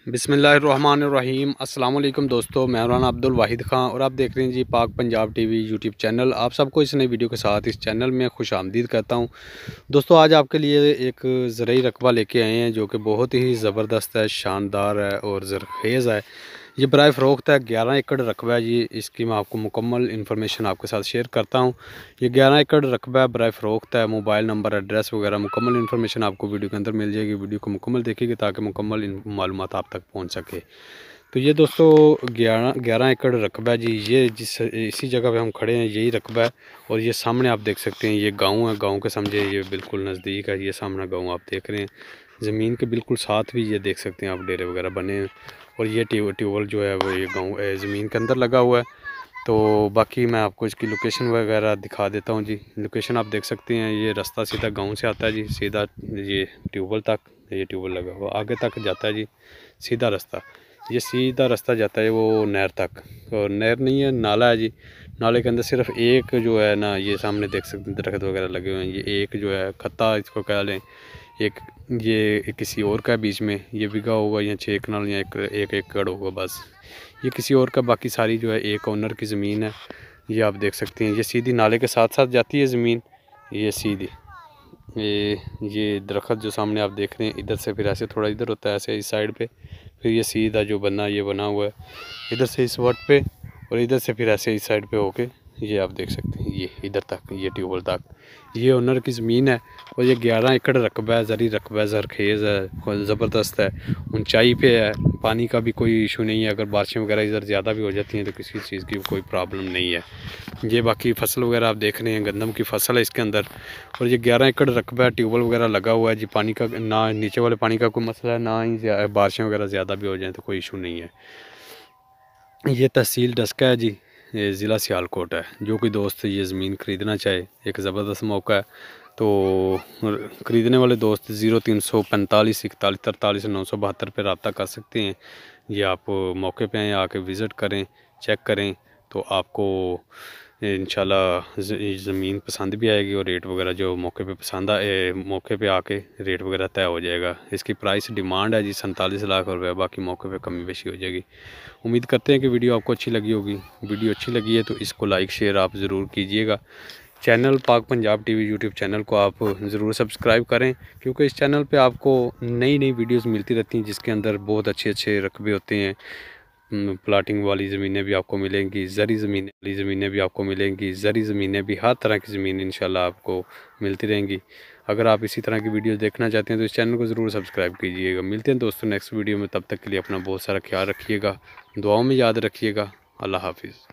बिस्मिल्लाहिर्रहमानिर्रहीम। अस्सलाम वालेकुम दोस्तों, मैं मौलाना अब्दुल वाहिद ख़ान और आप देख रहे हैं जी पाक पंजाब टीवी यूट्यूब चैनल। आप सबको इस नई वीडियो के साथ इस चैनल में खुश आमदीद कहता हूं। दोस्तों, आज आपके लिए एक ज़रूरी रकबा लेके आए हैं जो कि बहुत ही ज़बरदस्त है, शानदार है और ज़रखेज़ है। ये बराए फ़रोख्त है, 11 एकड़ रकबा है जी। इसकी मैं आपको मुकम्मल इन्फॉर्मेशन आपके साथ शेयर करता हूँ। ये 11 एकड़ रकबा है, बराए फ़रोख्त है। मोबाइल नंबर, एड्रेस वगैरह मुकम्मल इन्फॉर्मेशन आपको वीडियो के अंदर मिल जाएगी। वीडियो को मुकम्मल देखिएगा ताकि मुकम्मल मालूमात आप तक पहुँच सके। तो ये दोस्तों 11 एकड़ रकबा है जी। ये इसी जगह पे हम खड़े हैं, यही रकबा है। और ये सामने आप देख सकते हैं, ये गाँव है। गाँव के समझे ये बिल्कुल नज़दीक है। ये सामने गाँव आप देख रहे हैं। ज़मीन के बिल्कुल साथ भी ये देख सकते हैं आप डेरे वगैरह बने हैं। और ये ट्यूबवेल जो है वो ये गाँव ज़मीन के अंदर लगा हुआ है। तो बाकी मैं आपको इसकी लोकेशन वगैरह दिखा देता हूँ जी। लोकेशन आप देख सकते हैं, ये रास्ता सीधा गांव से आता है जी, सीधा ये ट्यूबवेल तक, ये ट्यूबवेल लगा हुआ आगे तक जाता है जी। सीधा रास्ता, ये सीधा रास्ता जाता है वो नहर तक। और नहर नहीं है, नाला है जी। नाले के अंदर सिर्फ एक जो है ना, ये सामने देख सकते हैं दरख्त वगैरह लगे हुए हैं। ये एक जो है खत्ता इसको कह लें, एक ये किसी और का बीच में ये बिगा होगा या 6 कनाल या एक एकड़ होगा बस। ये किसी और का, बाकी सारी जो है एक ओनर की ज़मीन है। ये आप देख सकते हैं, ये सीधी नाले के साथ साथ जाती है ज़मीन। ये सीधी ये दरख्त जो सामने आप देख रहे हैं, इधर से फिर ऐसे थोड़ा इधर होता है ऐसे इस साइड पे, फिर ये सीधा जो ये बना हुआ है इधर से इस वट पे, और इधर से फिर ऐसे इस साइड पे होके ये आप देख सकते हैं, ये इधर तक, ये ट्यूबवेल तक, ये ओनर की ज़मीन है। और ये 11 एकड़ रकबा है, ज़री रकबा है, ज़रखेज़ है, ज़बरदस्त है, ऊंचाई पे है। पानी का भी कोई इशू नहीं है। अगर बारिशें वगैरह इधर ज़्यादा भी हो जाती हैं तो किसी चीज़ की कोई प्रॉब्लम नहीं है। ये बाकी फसल वगैरह आप देख रहे हैं, गंदम की फसल है इसके अंदर। और ये 11 एकड़ रकबा है, ट्यूबवेल वगैरह लगा हुआ है जी। पानी का ना नीचे वाले पानी का कोई मसला है, ना ही बारिशें वगैरह ज़्यादा भी हो जाएँ तो कोई इशू नहीं है। ये तहसील डस्का है जी, ये ज़िला सियालकोट है। जो कोई दोस्त ये ज़मीन ख़रीदना चाहे, एक ज़बरदस्त मौका है। तो ख़रीदने वाले दोस्त 0345 41 43 972 पर रब्ता कर सकते हैं। ये आप मौके पे आएँ, आके विज़िट करें, चेक करें, तो आपको इंशाल्लाह ज़मीन पसंद भी आएगी। और रेट वगैरह जो मौके पे पसंद आए, मौके पे आके रेट वगैरह तय हो जाएगा। इसकी प्राइस डिमांड है जी 47 लाख रुपये, बाकी मौके पे कमी बेशी हो जाएगी। उम्मीद करते हैं कि वीडियो आपको अच्छी लगी होगी। वीडियो अच्छी लगी है तो इसको लाइक शेयर आप ज़रूर कीजिएगा। चैनल पाक पंजाब टीवी यूट्यूब चैनल को आप ज़रूर सब्सक्राइब करें, क्योंकि इस चैनल पे आपको नई नई वीडियोस मिलती रहती हैं जिसके अंदर बहुत अच्छे अच्छे रकबे होते हैं। प्लाटिंग वाली ज़मीनें भी आपको मिलेंगी, ज़री ज़मीनें भी आपको मिलेंगी, ज़री ज़मीनें भी, हर तरह की ज़मीन इंशाल्लाह आपको मिलती रहेंगी। अगर आप इसी तरह की वीडियोस देखना चाहते हैं तो इस चैनल को ज़रूर सब्सक्राइब कीजिएगा। मिलते हैं दोस्तों नेक्स्ट वीडियो में, तब तक के लिए अपना बहुत सारा ख्याल रखिएगा, दुआओं में याद रखिएगा। अल्लाह हाफिज़।